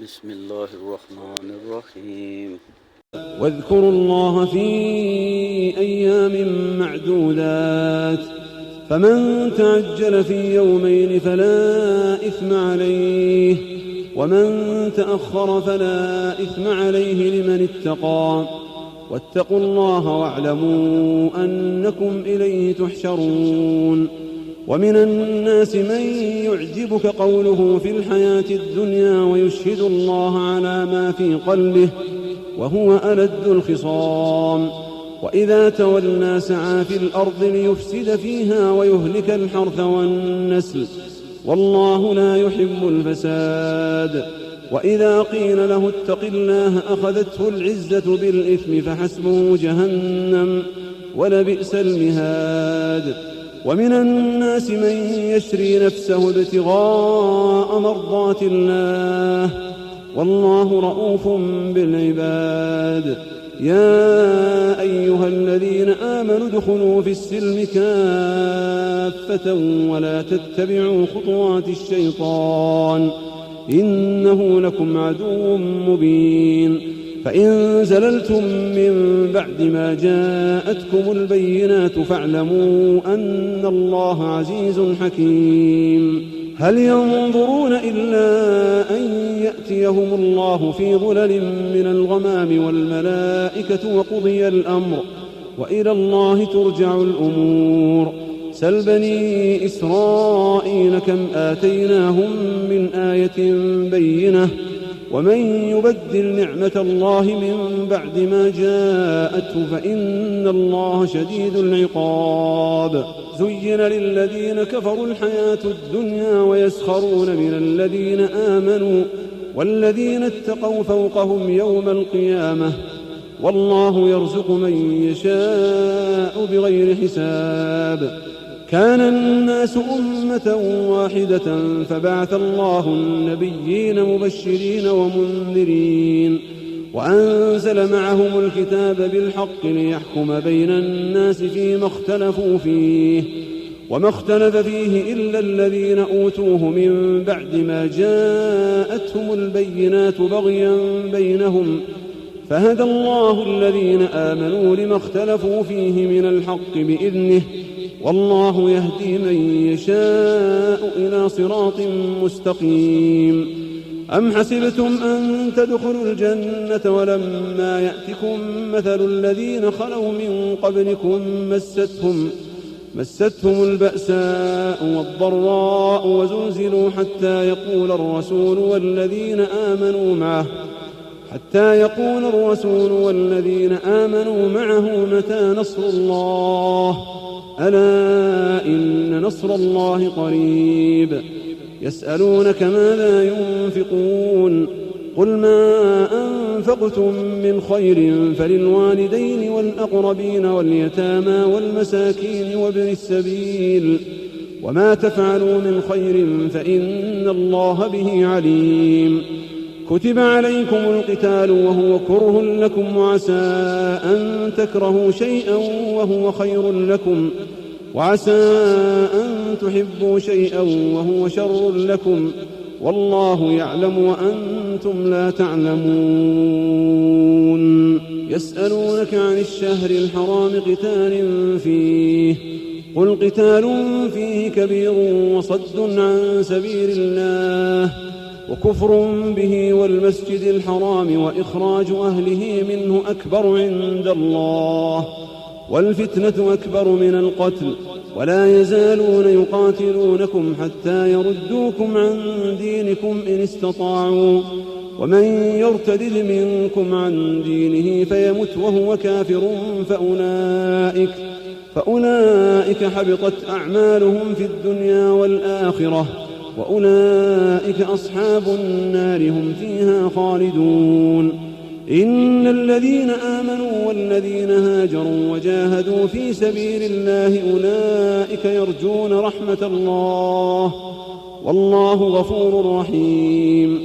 بسم الله الرحمن الرحيم. واذكروا الله في أيام معدودات، فمن تعجل في يومين فلا إثم عليه، ومن تأخر فلا إثم عليه لمن اتقى. واتقوا الله واعلموا أنكم إليه تحشرون. ومن الناس من يعجبك قوله في الحياة الدنيا ويشهد الله على ما في قلبه وهو ألد الخصام، وإذا تولى سعى في الأرض ليفسد فيها ويهلك الحرث والنسل، والله لا يحب الفساد. وإذا قيل له اتق الله أخذته العزة بالإثم فحسبه جهنم ولبئس المهاد. ومن الناس من يشري نفسه ابتغاء مرضات الله، والله رؤوف بالعباد. يا أيها الذين آمنوا ادخلوا في السلم كافة ولا تتبعوا خطوات الشيطان إنه لكم عدو مبين. فإن زللتم من بعد ما جاءتكم البينات فاعلموا أن الله عزيز حكيم. هل ينظرون إلا أن يأتيهم الله في ظلل من الغمام والملائكة وقضي الأمر وإلى الله ترجع الأمور. سل بني إسرائيل كم آتيناهم من آية بينة، ومن يبدل نعمة الله من بعد ما جاءته فإن الله شديد العقاب. زين للذين كفروا الحياة الدنيا ويسخرون من الذين آمنوا والذين اتقوا فوقهم يوم القيامة، والله يرزق من يشاء بغير حساب. كان الناس أمة واحدة فبعث الله النبيين مبشرين ومنذرين وأنزل معهم الكتاب بالحق ليحكم بين الناس فيما اختلفوا فيه، وما اختلف فيه إلا الذين أوتوه من بعد ما جاءتهم البينات بغيا بينهم، فهدى الله الذين آمنوا لما اختلفوا فيه من الحق بإذنه، والله يهدي من يشاء إلى صراط مستقيم. أم حسبتم أن تدخلوا الجنة ولما يأتكم مثل الذين خلوا من قبلكم مستهم البأساء والضراء وزلزلوا حتى يقول الرسول والذين آمنوا معه متى نصر الله؟ ألا إن نصر الله قريب. يسألونك ماذا ينفقون؟ قل ما أنفقتم من خير فللوالدين والأقربين واليتامى والمساكين وابن السبيل، وما تفعلوا من خير فإن الله به عليم. كتب عليكم القتال وهو كره لكم، وعسى أن تكرهوا شيئا وهو خير لكم، وعسى أن تحبوا شيئا وهو شر لكم، والله يعلم وأنتم لا تعلمون. يسألونك عن الشهر الحرام قتال فيه، قل قتال فيه كبير وصد عن سبيل الله وكفر به والمسجد الحرام وإخراج أهله منه أكبر عند الله، والفتنة أكبر من القتل، ولا يزالون يقاتلونكم حتى يردوكم عن دينكم إن استطاعوا، ومن يرتد منكم عن دينه فيمت وهو كافر فأولئك حبطت أعمالهم في الدنيا والآخرة، وأولئك أصحاب النار هم فيها خالدون. إن الذين آمنوا والذين هاجروا وجاهدوا في سبيل الله أولئك يرجون رحمة الله، والله غفور رحيم.